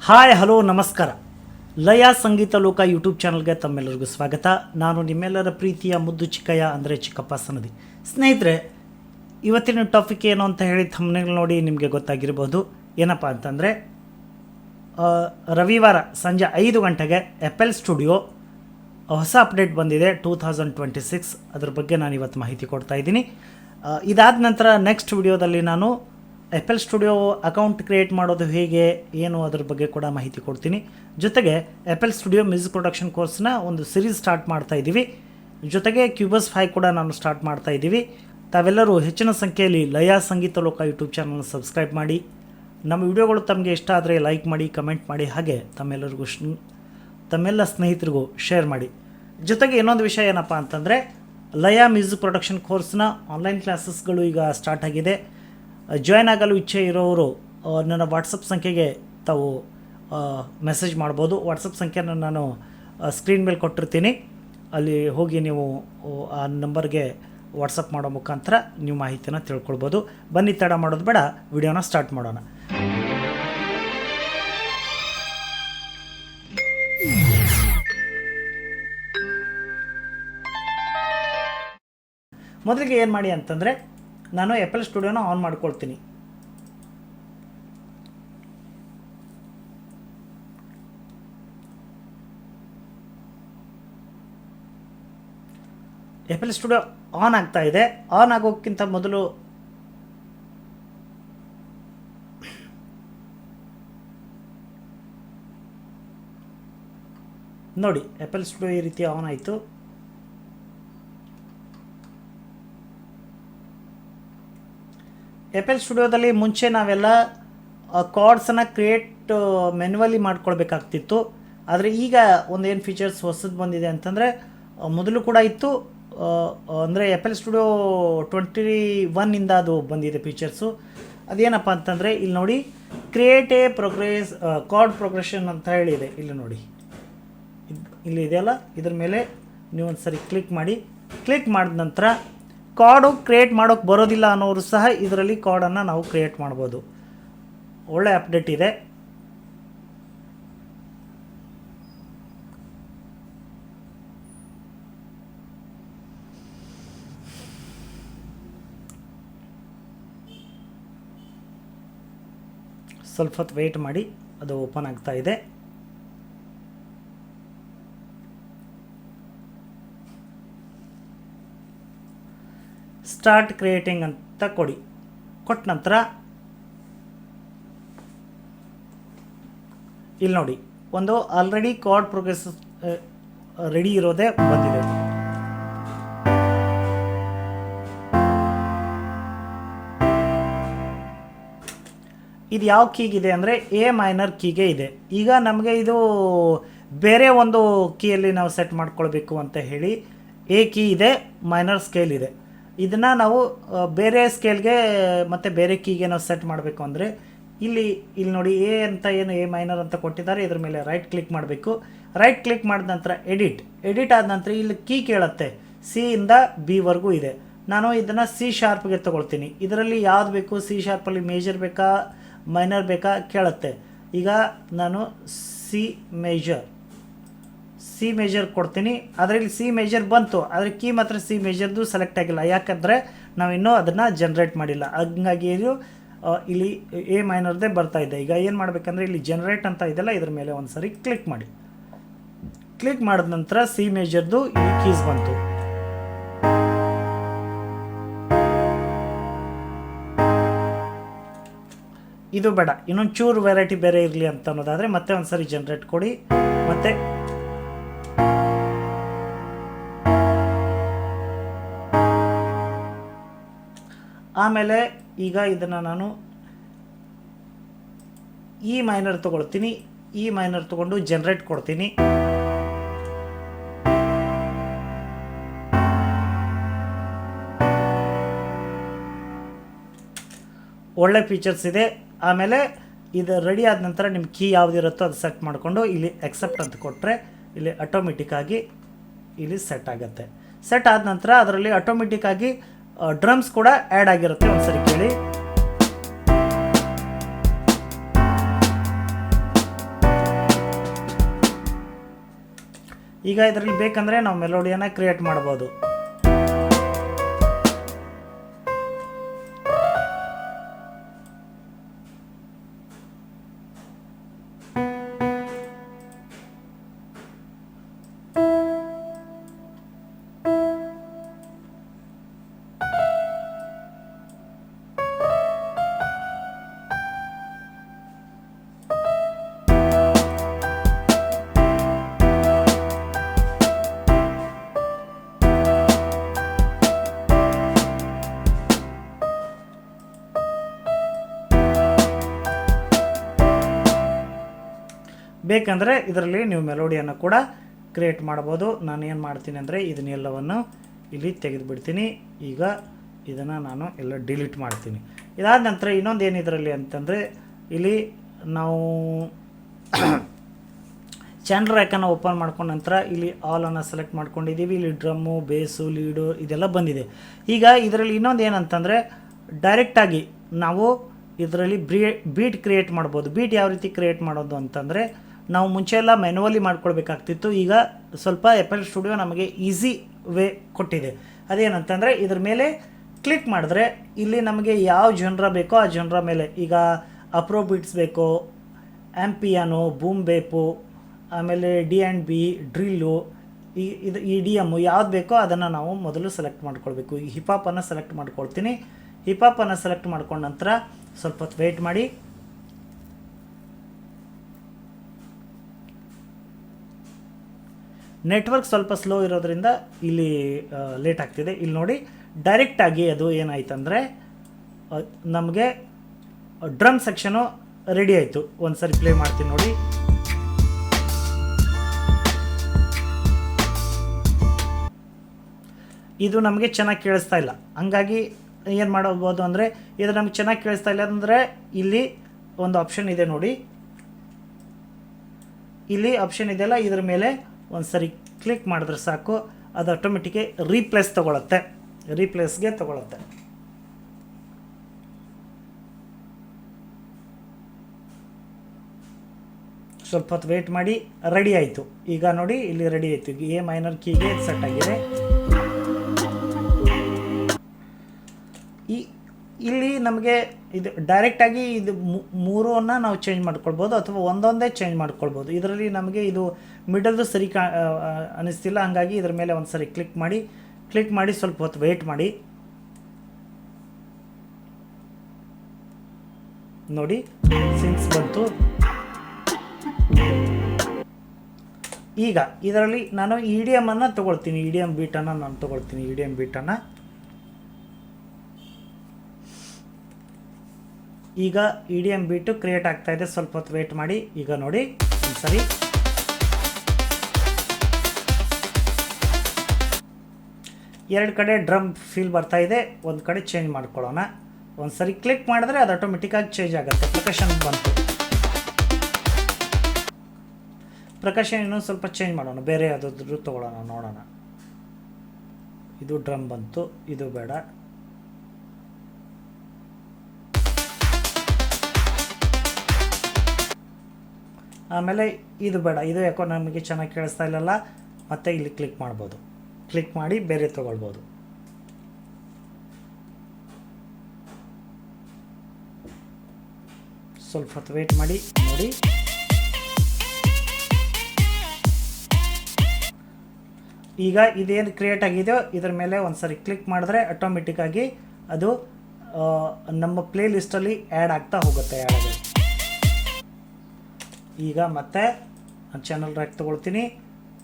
Hi hello ನಮಸ್ಕಾರ. ಲಯ ಸಂಗೀತ ಲೋಕ ಯೂಟ್ಯೂಬ್ ಚಾನಲ್ಗೆ ತಮ್ಮೆಲ್ಲರಿಗೂ ಸ್ವಾಗತ. ನಾನು ನಿಮ್ಮೆಲ್ಲರ ಪ್ರೀತಿಯ ಮುದ್ದು ಚಿಕ್ಕಯ್ಯ ಅಂದರೆ ಚಿಕ್ಕಪ್ಪ ಸನದಿ. ಸ್ನೇಹಿತರೆ, ಇವತ್ತಿನ ಟಾಪಿಕ್ ಏನು ಅಂತ ಹೇಳಿ ಥಂಬ್ನೇಲ್ ನೋಡಿ ನಿಮಗೆ ಗೊತ್ತಾಗಿರ್ಬೋದು. ಏನಪ್ಪ ಅಂತಂದರೆ, ರವಿವಾರ ಸಂಜೆ 5 ಗಂಟೆಗೆ ಎಪಲ್ ಸ್ಟುಡಿಯೋ ಹೊಸ ಅಪ್ಡೇಟ್ ಬಂದಿದೆ 2026. ಅದ್ರ ಬಗ್ಗೆ ನಾನು ಇವತ್ತು ಮಾಹಿತಿ ಕೊಡ್ತಾ ಇದ್ದೀನಿ. ಇದಾದ ನಂತರ ನೆಕ್ಸ್ಟ್ ವಿಡಿಯೋದಲ್ಲಿ ನಾನು ಎಪಲ್ ಸ್ಟುಡಿಯೋ ಅಕೌಂಟ್ ಕ್ರಿಯೇಟ್ ಮಾಡೋದು ಹೇಗೆ ಏನು ಅದ್ರ ಬಗ್ಗೆ ಕೂಡ ಮಾಹಿತಿ ಕೊಡ್ತೀನಿ. ಜೊತೆಗೆ ಎಪಲ್ ಸ್ಟುಡಿಯೋ ಮ್ಯೂಸಿಕ್ ಪ್ರೊಡಕ್ಷನ್ ಕೋರ್ಸ್ನ ಒಂದು ಸಿರೀಸ್ ಸ್ಟಾರ್ಟ್ ಮಾಡ್ತಾ ಇದ್ದೀವಿ. ಜೊತೆಗೆ ಕ್ಯೂಬಸ್ 5 ಕೂಡ ನಾನು ಸ್ಟಾರ್ಟ್ ಮಾಡ್ತಾ ಇದ್ದೀವಿ. ತಾವೆಲ್ಲರೂ ಹೆಚ್ಚಿನ ಸಂಖ್ಯೆಯಲ್ಲಿ ಲಯ ಸಂಗೀತ ಲೋಕ ಯೂಟ್ಯೂಬ್ ಚಾನಲ್ನ ಸಬ್ಸ್ಕ್ರೈಬ್ ಮಾಡಿ. ನಮ್ಮ ವಿಡಿಯೋಗಳು ತಮಗೆ ಇಷ್ಟ ಆದರೆ ಲೈಕ್ ಮಾಡಿ, ಕಮೆಂಟ್ ಮಾಡಿ, ಹಾಗೆ ತಮ್ಮೆಲ್ಲ ಸ್ನೇಹಿತರಿಗೂ ಶೇರ್ ಮಾಡಿ. ಜೊತೆಗೆ ಇನ್ನೊಂದು ವಿಷಯ ಏನಪ್ಪ ಅಂತಂದರೆ, ಲಯ ಮ್ಯೂಸಿಕ್ ಪ್ರೊಡಕ್ಷನ್ ಕೋರ್ಸ್ನ ಆನ್ಲೈನ್ ಕ್ಲಾಸಸ್ಗಳು ಈಗ ಸ್ಟಾರ್ಟ್ ಆಗಿದೆ. ಜಾಯ್ನ್ ಆಗಲು ಇಚ್ಛೆ ಇರೋರು ನನ್ನ ವಾಟ್ಸಪ್ ಸಂಖ್ಯೆಗೆ ತಾವು ಮೆಸೇಜ್ ಮಾಡ್ಬೋದು. ವಾಟ್ಸಪ್ ಸಂಖ್ಯೆನ ನಾನು ಸ್ಕ್ರೀನ್ ಮೇಲೆ ಕೊಟ್ಟಿರ್ತೀನಿ. ಅಲ್ಲಿ ಹೋಗಿ ನೀವು ಆ ನಂಬರ್ಗೆ ವಾಟ್ಸಪ್ ಮಾಡೋ ಮುಖಾಂತರ ನೀವು ಮಾಹಿತಿನ ತಿಳ್ಕೊಳ್ಬೋದು. ಬನ್ನಿ, ತಡ ಮಾಡೋದು ಬೇಡ, ವಿಡಿಯೋನ ಸ್ಟಾರ್ಟ್ ಮಾಡೋಣ. ಮೊದಲಿಗೆ ಏನು ಮಾಡಿ ಅಂತಂದರೆ, ನಾನು ಎಪಲ್ ಸ್ಟುಡಿಯೋನ ಆನ್ ಮಾಡ್ಕೊಳ್ತೀನಿ. ಎಪಲ್ ಸ್ಟುಡಿಯೋ ಆನ್ ಆಗ್ತಾ ಇದೆ. ಆನ್ ಆಗೋಕ್ಕಿಂತ ಮೊದಲು ನೋಡಿ, ಎಪಲ್ ಸ್ಟುಡಿಯೋ ಈ ರೀತಿ ಆನ್ ಆಯಿತು. ಎಪಲ್ ಸ್ಟುಡಿಯೋದಲ್ಲಿ ಮುಂಚೆ ನಾವೆಲ್ಲ ಕಾರ್ಡ್ಸನ್ನು ಕ್ರಿಯೇಟ್ ಮೆನ್ಯುವಲಿ ಮಾಡ್ಕೊಳ್ಬೇಕಾಗ್ತಿತ್ತು. ಆದರೆ ಈಗ ಒಂದೇನು ಫೀಚರ್ಸ್ ಹೊಸದು ಬಂದಿದೆ ಅಂತಂದರೆ, ಮೊದಲು ಕೂಡ ಇತ್ತು, ಅಂದರೆ ಎಪಲ್ ಸ್ಟುಡಿಯೋ 21 ಅದು ಬಂದಿದೆ ಫೀಚರ್ಸು. ಅದೇನಪ್ಪ ಅಂತಂದರೆ, ಇಲ್ಲಿ ನೋಡಿ, create A progress card progression ಅಂತ ಹೇಳಿದೆ. ಇಲ್ಲಿ ನೋಡಿ, ಇಲ್ಲಿ ಇದೆಯಲ್ಲ, ಇದ್ರ ಮೇಲೆ ನೀವು ಒಂದು ಸರಿ ಕ್ಲಿಕ್ ಮಾಡಿ. ಕ್ಲಿಕ್ ಮಾಡಿದ ನಂತರ ಕಾರ್ಡು ಕ್ರಿಯೇಟ್ ಮಾಡೋಕ್ಕೆ ಬರೋದಿಲ್ಲ ಅನ್ನೋರು ಸಹ ಇದರಲ್ಲಿ ಕಾರ್ಡನ್ನು ನಾವು ಕ್ರಿಯೇಟ್ ಮಾಡ್ಬೋದು. ಒಳ್ಳೆ ಅಪ್ಡೇಟ್ ಇದೆ. ಸ್ವಲ್ಪ ಹೊತ್ತು ವೆಯ್ಟ್ ಮಾಡಿ, ಅದು ಓಪನ್ ಆಗ್ತಾ ಇದೆ. ಸ್ಟಾರ್ಟ್ ಕ್ರಿಯೇಟಿಂಗ್ ಅಂತ ಕೊಟ್ಟ ನಂತರ ಇಲ್ಲಿ ನೋಡಿ, ಒಂದು ಆಲ್ರೆಡಿ ಕಾರ್ಡ್ ಪ್ರೋಗ್ರೆಸ್ ರೆಡಿ ಇರೋದೇ ಬಂದಿದೆ. ಇದು ಯಾವ ಕೀಗಿದೆ ಅಂದರೆ ಎ ಮೈನರ್ ಕೀಗೆ ಇದೆ. ಈಗ ನಮಗೆ ಇದು ಬೇರೆ ಒಂದು ಕೀಯಲ್ಲಿ ನಾವು ಸೆಟ್ ಮಾಡ್ಕೊಳ್ಬೇಕು ಅಂತ ಹೇಳಿ ಎ ಕೀ ಇದೆ, ಮೈನರ್ ಸ್ಕೇಲ್ ಇದೆ. ಇದನ್ನು ನಾವು ಬೇರೆ ಸ್ಕೇಲ್ಗೆ ಮತ್ತು ಬೇರೆ ಕೀಗೆ ನಾವು ಸೆಟ್ ಮಾಡಬೇಕು ಅಂದರೆ ಇಲ್ಲಿ ನೋಡಿ, ಎ ಅಂತ ಏನು ಎ ಮೈನರ್ ಅಂತ ಕೊಟ್ಟಿದ್ದಾರೆ, ಇದ್ರ ಮೇಲೆ ರೈಟ್ ಕ್ಲಿಕ್ ಮಾಡಬೇಕು. ರೈಟ್ ಕ್ಲಿಕ್ ಮಾಡಿದ ನಂತರ ಎಡಿಟ್ ಆದ ನಂತರ ಇಲ್ಲಿ ಕೀ ಕೇಳುತ್ತೆ. ಸಿ ಇಂದ ಬಿ ವರೆಗೂ ಇದೆ. ನಾನು ಇದನ್ನು ಸಿ ಶಾರ್ಪ್ಗೆ ತೊಗೊಳ್ತೀನಿ. ಇದರಲ್ಲಿ ಯಾವ್ದು ಬೇಕು, ಸಿ ಶಾರ್ಪಲ್ಲಿ ಮೇಜರ್ ಬೇಕಾ ಮೈನರ್ ಬೇಕಾ ಕೇಳುತ್ತೆ. ಈಗ ನಾನು ಸಿ ಮೇಜರ್ ಕೊಡ್ತೀನಿ. ಅದರಲ್ಲಿ ಸಿ ಮೇಜರ್ ಬಂತು, ಆದರೆ ಕೀ ಮಾತ್ರ ಸಿ ಮೇಜರ್ದು ಸೆಲೆಕ್ಟ್ ಆಗಿಲ್ಲ. ಯಾಕಂದರೆ ನಾವಿನ್ನೂ ಅದನ್ನು ಜನ್ರೇಟ್ ಮಾಡಿಲ್ಲ. ಹಂಗಾಗಿ ಇದು ಇಲ್ಲಿ ಎ ಮೈನರ್ದೇ ಬರ್ತಾ ಇದೆ. ಈಗ ಏನು ಮಾಡಬೇಕಂದ್ರೆ, ಇಲ್ಲಿ ಜನ್ರೇಟ್ ಅಂತ ಇದೆಲ್ಲ, ಇದ್ರ ಮೇಲೆ ಒಂದು ಸರಿ ಕ್ಲಿಕ್ ಮಾಡಿ. ಕ್ಲಿಕ್ ಮಾಡಿದ ನಂತರ ಸಿ ಮೇಜರ್ದು ಇಲ್ಲಿ ಕೀಸ್ ಬಂತು. ಇದು ಬೇಡ, ಇನ್ನೊಂದು ಚೂರು ವೆರೈಟಿ ಬೇರೆ ಇರಲಿ ಅಂತ ಅನ್ನೋದಾದರೆ ಮತ್ತೆ ಒಂದು ಸರಿ ಜನ್ರೇಟ್ ಕೊಡಿ. ಮತ್ತೆ ಆಮೇಲೆ ಈಗ ಇದನ್ನು ನಾನು ಇ ಮೈನರ್ ತೊಗೊಳ್ತೀನಿ. ಇ ಮೈನರ್ ತೊಗೊಂಡು ಜನ್ರೇಟ್ ಕೊಡ್ತೀನಿ. ಒಳ್ಳೆ ಫೀಚರ್ಸ್ ಇದೆ. ಆಮೇಲೆ ಇದು ರೆಡಿ ಆದ ನಂತರ ನಿಮ್ಮ ಕೀ ಯಾವುದಿರುತ್ತೋ ಅದು ಸೆಟ್ ಮಾಡಿಕೊಂಡು ಇಲ್ಲಿ ಎಕ್ಸೆಪ್ಟ್ ಅಂತ ಕೊಟ್ಟರೆ ಇಲ್ಲಿ ಆಟೋಮೆಟಿಕ್ಕಾಗಿ ಇಲ್ಲಿ ಸೆಟ್ ಆಗುತ್ತೆ. ಸೆಟ್ ಆದ ನಂತರ ಅದರಲ್ಲಿ ಆಟೋಮೆಟಿಕ್ಕಾಗಿ ಡ್ರಮ್ಸ್ ಕೂಡ ಆ್ಯಡ್ ಆಗಿರುತ್ತೆ. ಒಂದ್ಸರಿ ಕೇಳಿ. ಈಗ ಇದರಲ್ಲಿ ಬೇಕಂದರೆ ನಾವು ಮೆಲೋಡಿಯನ್ನು ಕ್ರಿಯೇಟ್ ಮಾಡ್ಬೋದು. ಬೇಕಂದರೆ ಇದರಲ್ಲಿ ನೀವು ಮೆಲೋಡಿಯನ್ನು ಕೂಡ ಕ್ರಿಯೇಟ್ ಮಾಡ್ಬೋದು. ನಾನು ಏನು ಮಾಡ್ತೀನಿ ಅಂದರೆ ಇದನ್ನೆಲ್ಲವನ್ನು ಇಲ್ಲಿ ತೆಗೆದುಬಿಡ್ತೀನಿ. ಈಗ ಇದನ್ನು ನಾನು ಎಲ್ಲ ಡಿಲೀಟ್ ಮಾಡ್ತೀನಿ. ಇದಾದ ನಂತರ ಇನ್ನೊಂದು ಏನು ಇದರಲ್ಲಿ ಅಂತಂದರೆ ಇಲ್ಲಿ ನಾವು ಚಾನಲ್ ರ್ಯಾಕನ್ನು ಓಪನ್ ಮಾಡ್ಕೊಂಡ ನಂತರ ಇಲ್ಲಿ ಆಲನ್ನು ಸೆಲೆಕ್ಟ್ ಮಾಡ್ಕೊಂಡಿದ್ದೀವಿ. ಇಲ್ಲಿ ಡ್ರಮ್ಮು, ಬೇಸು, ಲೀಡು ಇದೆಲ್ಲ ಬಂದಿದೆ. ಈಗ ಇದರಲ್ಲಿ ಇನ್ನೊಂದು ಏನಂತಂದರೆ ಡೈರೆಕ್ಟಾಗಿ ನಾವು ಇದರಲ್ಲಿ ಬೀಟ್ ಕ್ರಿಯೇಟ್ ಮಾಡ್ಬೋದು. ಬೀಟ್ ಯಾವ ರೀತಿ ಕ್ರಿಯೇಟ್ ಮಾಡೋದು ಅಂತಂದರೆ ನಾವು ಮುಂಚೆ ಎಲ್ಲ ಮ್ಯಾನ್ಯುವಲಿ ಮಾಡ್ಕೊಳ್ಬೇಕಾಗ್ತಿತ್ತು. ಈಗ ಸ್ವಲ್ಪ FL ಸ್ಟುಡಿಯೋ ನಮಗೆ ಈಸಿ ವೇ ಕೊಟ್ಟಿದೆ. ಅದೇನಂತಂದರೆ ಇದ್ರ ಮೇಲೆ ಕ್ಲಿಕ್ ಮಾಡಿದ್ರೆ ಇಲ್ಲಿ ನಮಗೆ ಯಾವ ಜನರ ಬೇಕೋ ಆ ಜನರ ಮೇಲೆ, ಈಗ ಅಪ್ರೋ ಬೀಟ್ಸ್ ಬೇಕೋ, ಆ್ಯಂಪಿಯಾನೋ, ಬೂಮ್ ಬೇಪು, ಆಮೇಲೆ D&B, ಡ್ರಿಲ್ಲು, ಇದು EDM ಯಾವ್ದು ಬೇಕೋ ಅದನ್ನು ನಾವು ಮೊದಲು ಸೆಲೆಕ್ಟ್ ಮಾಡ್ಕೊಳ್ಬೇಕು. ಈ ಹಿಪಾಪನ್ನು ಸೆಲೆಕ್ಟ್ ಮಾಡ್ಕೊಳ್ತೀನಿ. ಹಿಪಾಪನ್ನು ಸೆಲೆಕ್ಟ್ ಮಾಡ್ಕೊಂಡ ನಂತರ ಸ್ವಲ್ಪ ಹೊತ್ತು ವೆಯ್ಟ್ ಮಾಡಿ. ನೆಟ್ವರ್ಕ್ ಸ್ವಲ್ಪ ಸ್ಲೋ ಇರೋದ್ರಿಂದ ಇಲ್ಲಿ ಲೇಟ್ ಆಗ್ತಿದೆ. ಇಲ್ಲಿ ನೋಡಿ ಡೈರೆಕ್ಟಾಗಿ ಅದು ಏನಾಯ್ತಂದರೆ ನಮಗೆ ಡ್ರಮ್ ಸೆಕ್ಷನು ರೆಡಿ ಆಯಿತು. ಒಂದು ಸರಿ ಪ್ಲೇ ಮಾಡ್ತೀನಿ ನೋಡಿ. ಇದು ನಮಗೆ ಚೆನ್ನಾಗಿ ಕೇಳಿಸ್ತಾ ಇಲ್ಲ. ಹಂಗಾಗಿ ಏನು ಮಾಡಬಹುದು ಅಂದರೆ ಇದು ನಮಗೆ ಚೆನ್ನಾಗಿ ಕೇಳಿಸ್ತಾ ಇಲ್ಲ ಅಂದರೆ ಇಲ್ಲಿ ಒಂದು ಆಪ್ಷನ್ ಇದೆ ನೋಡಿ. ಇಲ್ಲಿ ಆಪ್ಷನ್ ಇದೆಯಲ್ಲ, ಇದ್ರ ಮೇಲೆ ಒಂದು ಸರಿ ಕ್ಲಿಕ್ ಮಾಡಿದ್ರೆ ಸಾಕು, ಅದು ಆಟೋಮೆಟಿಕ್ಗೆ ರೀಪ್ಲೇಸ್ ತೊಗೊಳುತ್ತೆ. ರೀಪ್ಲೇಸ್ಗೆ ತೊಗೊಳುತ್ತೆ. ಸ್ವಲ್ಪ ಹೊತ್ತು ವೆಯ್ಟ್ ಮಾಡಿ. ರೆಡಿ ಆಯಿತು. ಈಗ ನೋಡಿ ಇಲ್ಲಿ ರೆಡಿ ಆಯಿತು. A ಮೈನರ್ ಕೀಗೆ ಸೆಟ್ ಆಗಿದೆ. ಇಲ್ಲಿ ನಮಗೆ ಇದು ಡೈರೆಕ್ಟಾಗಿ ಇದು ಮೂರನ್ನು ನಾವು ಚೇಂಜ್ ಮಾಡ್ಕೊಳ್ಬೋದು ಅಥವಾ ಒಂದೊಂದೇ ಚೇಂಜ್ ಮಾಡ್ಕೊಳ್ಬೋದು. ಇದರಲ್ಲಿ ನಮಗೆ ಇದು ಮಿಡಲ್ದು ಸರಿ ಅನ್ನಿಸ್ತಿಲ್ಲ. ಹಂಗಾಗಿ ಇದ್ರ ಮೇಲೆ ಒಂದು ಸರಿ ಕ್ಲಿಕ್ ಮಾಡಿ ಸ್ವಲ್ಪ ಹೊತ್ತು ವೆಯ್ಟ್ ಮಾಡಿ. ನೋಡಿ ಸಿಂಕ್ಸ್ ಬಂತು. ಈಗ ಇದರಲ್ಲಿ ನಾನು EDM ಅನ್ನು ತೊಗೊಳ್ತೀನಿ. EDM ಬೀಟನ್ನು ನಾನು ತೊಗೊಳ್ತೀನಿ. EDM ಬೀಟನ್ನು ಈಗ EDM ಬೀಟು ಕ್ರಿಯೇಟ್ ಆಗ್ತಾ ಇದೆ. ಸ್ವಲ್ಪ ಹೊತ್ತು ವೆಯ್ಟ್ ಮಾಡಿ. ಈಗ ನೋಡಿ ಒಂದ್ಸರಿ ಎರಡು ಕಡೆ ಡ್ರಮ್ ಫೀಲ್ ಬರ್ತಾ ಇದೆ. ಒಂದು ಕಡೆ ಚೇಂಜ್ ಮಾಡ್ಕೊಳ್ಳೋಣ. ಒಂದು ಸರಿ ಕ್ಲಿಕ್ ಮಾಡಿದ್ರೆ ಅದು ಆಟೋಮೆಟಿಕ್ಕಾಗಿ ಚೇಂಜ್ ಆಗುತ್ತೆ. ಪ್ರಕಾಶನ್ ಬಂತು. ಪ್ರಕಾಶನ್ ಇನ್ನೊಂದು ಸ್ವಲ್ಪ ಚೇಂಜ್ ಮಾಡೋಣ. ಬೇರೆ ಯಾವುದಾದ್ರೂ ತೊಗೊಳ್ಳೋಣ, ನೋಡೋಣ. ಇದು ಡ್ರಮ್ ಬಂತು, ಇದು ಬೇಡ. ಆಮೇಲೆ ಇದು ಬೇಡ, ಇದು ಯಾಕೋ ನಮಗೆ ಚೆನ್ನಾಗಿ ಕೇಳಿಸ್ತಾ ಇಲ್ಲಲ್ಲ. ಮತ್ತೆ ಇಲ್ಲಿ ಕ್ಲಿಕ್ ಮಾಡ್ಬೋದು. ಕ್ಲಿಕ್ ಮಾಡಿ ಬೇರೆ ತೊಗೊಳ್ಬೋದು. ಸ್ವಲ್ಪ ಹೊತ್ತು ವೆಯ್ಟ್ ಮಾಡಿ. ನೋಡಿ ಈಗ ಇದೇನು ಕ್ರಿಯೇಟ್ ಆಗಿದೆಯೋ ಇದ್ರ ಮೇಲೆ ಒಂದು ಸರಿ ಕ್ಲಿಕ್ ಮಾಡಿದ್ರೆ ಆಟೋಮೆಟಿಕ್ಕಾಗಿ ಅದು ನಮ್ಮ ಪ್ಲೇ ಲಿಸ್ಟಲ್ಲಿ ಆ್ಯಡ್ ಆಗ್ತಾ ಹೋಗುತ್ತೆ. ಈಗ ಮತ್ತೆ ಚಾನಲ್ ರ್ಯಾಕ್ ತೊಗೊಳ್ತೀನಿ.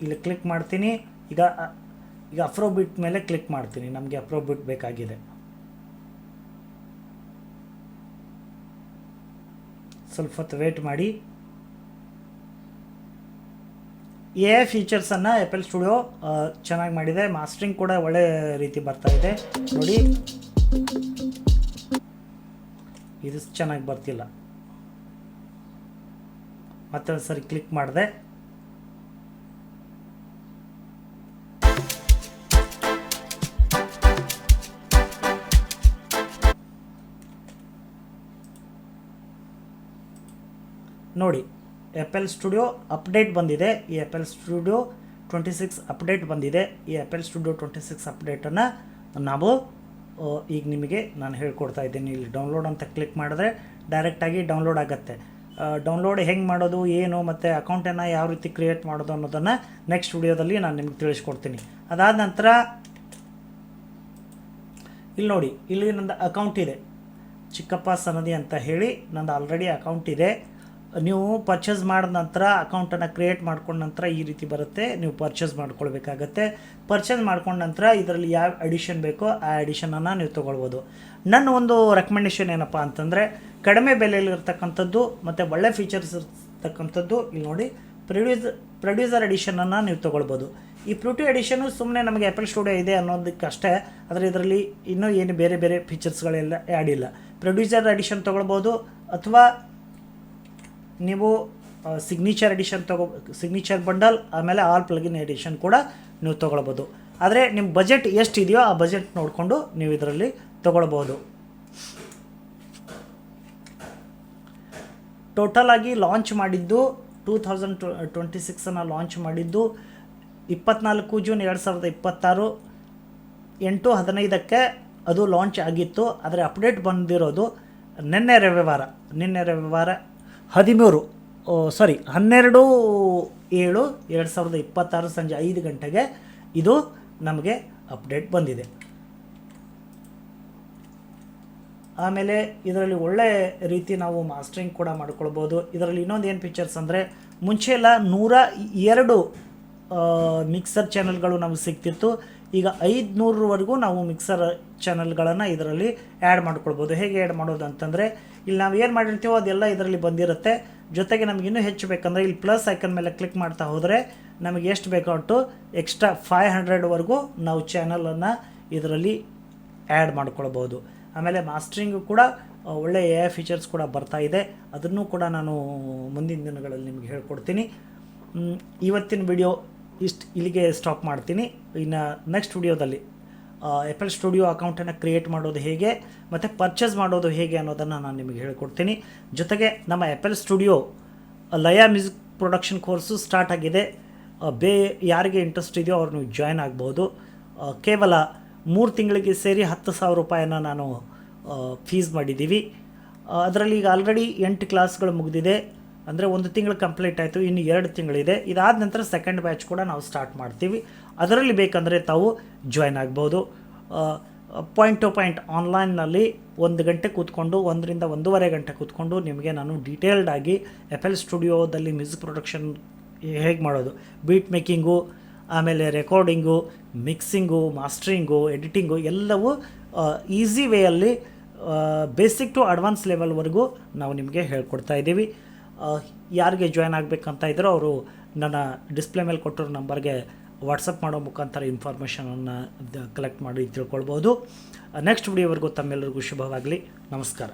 ಇಲ್ಲಿ ಕ್ಲಿಕ್ ಮಾಡ್ತೀನಿ. ಈಗ ಅಫ್ರೋ ಬೀಟ್ ಮೇಲೆ ಕ್ಲಿಕ್ ಮಾಡ್ತೀನಿ. ನಮಗೆ ಅಫ್ರೋ ಬೀಟ್ ಬೇಕಾಗಿದೆ. ಸ್ವಲ್ಪ ಹೊತ್ತು ವೆಯ್ಟ್ ಮಾಡಿ. AI ಫೀಚರ್ಸನ್ನು FL ಸ್ಟುಡಿಯೋ ಚೆನ್ನಾಗಿ ಮಾಡಿದೆ. ಮಾಸ್ಟರಿಂಗ್ ಕೂಡ ಒಳ್ಳೆ ರೀತಿ ಬರ್ತಾ ಇದೆ. ನೋಡಿ ಇದು ಚೆನ್ನಾಗಿ ಬರ್ತಿಲ್ಲ. ಮತ್ತೆ ಒಂದು ಸರಿ ಕ್ಲಿಕ್ ಮಾಡಿದೆ. ನೋಡಿ FL ಸ್ಟುಡಿಯೋ ಅಪ್ಡೇಟ್ ಬಂದಿದೆ. ಈ FL ಸ್ಟುಡಿಯೋ 26 ಅಪ್ಡೇಟ್ ಬಂದಿದೆ. ಈ FL Studio 26 ಅಪ್ಡೇಟನ್ನು ನಾವು ಈಗ ನಿಮಗೆ ನಾನು ಹೇಳ್ಕೊಡ್ತಾ ಇದ್ದೀನಿ. ಇಲ್ಲಿ ಡೌನ್ಲೋಡ್ ಅಂತ ಕ್ಲಿಕ್ ಮಾಡಿದ್ರೆ ಡೈರೆಕ್ಟಾಗಿ ಡೌನ್ಲೋಡ್ ಆಗುತ್ತೆ. ಡೌನ್ಲೋಡ್ ಹೆಂಗೆ ಮಾಡೋದು ಏನು ಮತ್ತು ಅಕೌಂಟನ್ನು ಯಾವ ರೀತಿ ಕ್ರಿಯೇಟ್ ಮಾಡೋದು ಅನ್ನೋದನ್ನು ನೆಕ್ಸ್ಟ್ ವಿಡಿಯೋದಲ್ಲಿ ನಾನು ನಿಮಗೆ ತಿಳಿಸ್ಕೊಡ್ತೀನಿ. ಅದಾದ ನಂತರ ಇಲ್ಲಿ ನೋಡಿ, ಇಲ್ಲಿ ನಂದು ಅಕೌಂಟ್ ಇದೆ, ಚಿಕ್ಕಪ್ಪ ಸನದಿ ಅಂತ ಹೇಳಿ ನಂದು ಆಲ್ರೆಡಿ ಅಕೌಂಟ್ ಇದೆ. ನೀವು ಪರ್ಚೇಸ್ ಮಾಡಿದ ನಂತರ ಅಕೌಂಟನ್ನು ಕ್ರಿಯೇಟ್ ಮಾಡ್ಕೊಂಡ ನಂತರ ಈ ರೀತಿ ಬರುತ್ತೆ. ನೀವು ಪರ್ಚೇಸ್ ಮಾಡ್ಕೊಳ್ಬೇಕಾಗತ್ತೆ. ಪರ್ಚೇಸ್ ಮಾಡ್ಕೊಂಡ ನಂತರ ಇದರಲ್ಲಿ ಯಾವ ಎಡಿಷನ್ ಬೇಕೋ ಆ ಎಡಿಷನನ್ನು ನೀವು ತೊಗೊಳ್ಬೋದು. ನನ್ನ ಒಂದು ರೆಕಮೆಂಡೇಷನ್ ಏನಪ್ಪ ಅಂತಂದರೆ, ಕಡಿಮೆ ಬೆಲೆಯಲ್ಲಿರ್ತಕ್ಕಂಥದ್ದು ಮತ್ತು ಒಳ್ಳೆ ಫೀಚರ್ಸ್ ಇರ್ತಕ್ಕಂಥದ್ದು ಇಲ್ಲಿ ನೋಡಿ, ಪ್ರೊಡ್ಯೂಸರ್ ಎಡಿಷನನ್ನು ನೀವು ತೊಗೊಳ್ಬೋದು. ಈ ಪ್ಲೂಟೋ ಎಡಿಷನು ಸುಮ್ಮನೆ ನಮಗೆ FL Studio ಇದೆ ಅನ್ನೋದಕ್ಕಷ್ಟೇ, ಆದರೆ ಇದರಲ್ಲಿ ಇನ್ನೂ ಏನು ಬೇರೆ ಬೇರೆ ಫೀಚರ್ಸ್ಗಳೆಲ್ಲ ಆ್ಯಡ್ ಇಲ್ಲ. ಪ್ರೊಡ್ಯೂಸರ್ ಎಡಿಷನ್ ತೊಗೊಳ್ಬೋದು, ಅಥವಾ ನೀವು ಸಿಗ್ನೇಚರ್ ಎಡಿಷನ್ ಸಿಗ್ನೇಚರ್ ಬಂಡಲ್, ಆಮೇಲೆ ಆಲ್ ಪ್ಲಗಿನ್ ಎಡಿಷನ್ ಕೂಡ ನೀವು ತೊಗೊಳ್ಬೋದು. ಆದರೆ ನಿಮ್ಮ ಬಜೆಟ್ ಎಷ್ಟಿದೆಯೋ ಆ ಬಜೆಟ್ ನೋಡಿಕೊಂಡು ನೀವು ಇದರಲ್ಲಿ ತೊಗೊಳ್ಬೋದು. ಟೋಟಲ್ ಆಗಿ ಲಾಂಚ್ ಮಾಡಿದ್ದು 2026 ಲಾಂಚ್ ಮಾಡಿದ್ದು 24 ಜೂನ್ 2026 8:15 ಅದು ಲಾಂಚ್ ಆಗಿತ್ತು. ಆದರೆ ಅಪ್ಡೇಟ್ ಬಂದಿರೋದು ನಿನ್ನೆ ರವಿವಾರ 12/7/2026 ಸಂಜೆ 5 ಗಂಟೆಗೆ ಇದು ನಮಗೆ ಅಪ್ಡೇಟ್ ಬಂದಿದೆ. ಆಮೇಲೆ ಇದರಲ್ಲಿ ಒಳ್ಳೆ ರೀತಿ ನಾವು ಮಾಸ್ಟರಿಂಗ್ ಕೂಡ ಮಾಡ್ಕೊಳ್ಬೋದು. ಇದರಲ್ಲಿ ಇನ್ನೊಂದು ಏನು ಫೀಚರ್ಸ್ ಅಂದರೆ, ಮುಂಚೆ ಎಲ್ಲ 102 ಮಿಕ್ಸರ್ ಚಾನಲ್ಗಳು ನಮಗೆ ಸಿಗ್ತಿತ್ತು. ಈಗ 500ವರೆಗೂ ನಾವು ಮಿಕ್ಸರ್ ಚಾನಲ್ಗಳನ್ನು ಇದರಲ್ಲಿ ಆ್ಯಡ್ ಮಾಡ್ಕೊಳ್ಬೋದು. ಹೇಗೆ ಆ್ಯಡ್ ಮಾಡೋದು ಅಂತಂದರೆ, ಇಲ್ಲಿ ನಾವು ಏನು ಮಾಡಿರ್ತೀವೋ ಅದೆಲ್ಲ ಇದರಲ್ಲಿ ಬಂದಿರುತ್ತೆ. ಜೊತೆಗೆ ನಮಗೆ ಇನ್ನೂ ಹೆಚ್ಚು ಬೇಕಂದರೆ ಇಲ್ಲಿ ಪ್ಲಸ್ ಐಕನ್ ಮೇಲೆ ಕ್ಲಿಕ್ ಮಾಡ್ತಾ ಹೋದರೆ ನಮಗೆ ಎಷ್ಟು ಬೇಕೋ ಅಷ್ಟು ಎಕ್ಸ್ಟ್ರಾ 500ವರೆಗೂ ನಾವು ಚಾನಲನ್ನು ಇದರಲ್ಲಿ ಆ್ಯಡ್ ಮಾಡ್ಕೊಳ್ಬೋದು. ಆಮೇಲೆ ಮಾಸ್ಟರಿಂಗು ಕೂಡ ಒಳ್ಳೆಯ AI ಫೀಚರ್ಸ್ ಕೂಡ ಬರ್ತಾ ಇದೆ. ಅದನ್ನು ಕೂಡ ನಾನು ಮುಂದಿನ ದಿನಗಳಲ್ಲಿ ನಿಮಗೆ ಹೇಳ್ಕೊಡ್ತೀನಿ. ಇವತ್ತಿನ ವಿಡಿಯೋ ಇಲ್ಲಿಗೆ ಸ್ಟಾಪ್ ಮಾಡ್ತೀನಿ. ಇನ್ನು ನೆಕ್ಸ್ಟ್ ವಿಡಿಯೋದಲ್ಲಿ FL Studio ಅಕೌಂಟನ್ನು ಕ್ರಿಯೇಟ್ ಮಾಡೋದು ಹೇಗೆ ಮತ್ತು ಪರ್ಚೇಸ್ ಮಾಡೋದು ಹೇಗೆ ಅನ್ನೋದನ್ನು ನಾನು ನಿಮಗೆ ಹೇಳ್ಕೊಡ್ತೀನಿ. ಜೊತೆಗೆ ನಮ್ಮ FL Studio ಲಯ ಮ್ಯೂಸಿಕ್ ಪ್ರೊಡಕ್ಷನ್ ಕೋರ್ಸು ಸ್ಟಾರ್ಟ್ ಆಗಿದೆ. ಯಾರಿಗೆ ಇಂಟ್ರೆಸ್ಟ್ ಇದೆಯೋ ಅವ್ರು ನೀವು ಜಾಯ್ನ್ ಆಗ್ಬೋದು. ಕೇವಲ 3 ತಿಂಗಳಿಗೆ ಸೇರಿ 10,000 ರೂಪಾಯಿನ ನಾನು ಫೀಸ್ ಮಾಡಿದ್ದೀವಿ. ಅದರಲ್ಲಿ ಈಗ ಆಲ್ರೆಡಿ 8 ಕ್ಲಾಸ್ಗಳು ಮುಗಿದಿದೆ. ಅಂದರೆ 1 ತಿಂಗಳು ಕಂಪ್ಲೀಟ್ ಆಯಿತು, ಇನ್ನು 2 ತಿಂಗಳಿದೆ. ಇದಾದ ನಂತರ ಸೆಕೆಂಡ್ ಬ್ಯಾಚ್ ಕೂಡ ನಾವು ಸ್ಟಾರ್ಟ್ ಮಾಡ್ತೀವಿ. ಅದರಲ್ಲಿ ಬೇಕಂದರೆ ತಾವು ಜಾಯ್ನ್ ಆಗ್ಬೋದು. ಪಾಯಿಂಟ್ ಟು ಪಾಯಿಂಟ್ ಆನ್ಲೈನ್ನಲ್ಲಿ 1 ಗಂಟೆ ಕೂತ್ಕೊಂಡು 1 ರಿಂದ 1.5 ಗಂಟೆ ಕೂತ್ಕೊಂಡು ನಿಮಗೆ ನಾನು ಡೀಟೇಲ್ಡ್ ಆಗಿ FL Studioದಲ್ಲಿ ಮ್ಯೂಸಿಕ್ ಪ್ರೊಡಕ್ಷನ್ ಹೇಗೆ ಮಾಡೋದು, ಬೀಟ್ ಮೇಕಿಂಗು, ಆಮೇಲೆ ರೆಕಾರ್ಡಿಂಗು, ಮಿಕ್ಸಿಂಗು, ಮಾಸ್ಟ್ರಿಂಗು, ಎಡಿಟಿಂಗು ಎಲ್ಲವೂ ಈಸಿ ವೇಯಲ್ಲಿ ಬೇಸಿಕ್ ಟು ಅಡ್ವಾನ್ಸ್ ಲೆವೆಲ್ವರೆಗೂ ನಾವು ನಿಮಗೆ ಹೇಳ್ಕೊಡ್ತಾ ಇದ್ದೀವಿ. ಯಾರಿಗೆ ಜಾಯ್ನ್ ಆಗಬೇಕಂತ ಇದ್ದರೂ ಅವರು ನನ್ನ ಡಿಸ್ಪ್ಲೇ ಮೇಲೆ ಕೊಟ್ಟಿರೋ ನಂಬರ್ಗೆ ವಾಟ್ಸಪ್ ಮಾಡೋ ಮುಖಾಂತರ ಇನ್ಫಾರ್ಮೇಷನನ್ನು ಕಲೆಕ್ಟ್ ಮಾಡಿ ತಿಳ್ಕೊಳ್ಬೋದು. ನೆಕ್ಸ್ಟ್ ವಿಡಿಯೋವರೆಗೂ ತಮ್ಮೆಲ್ಲರಿಗೂ ಶುಭವಾಗಲಿ. ನಮಸ್ಕಾರ.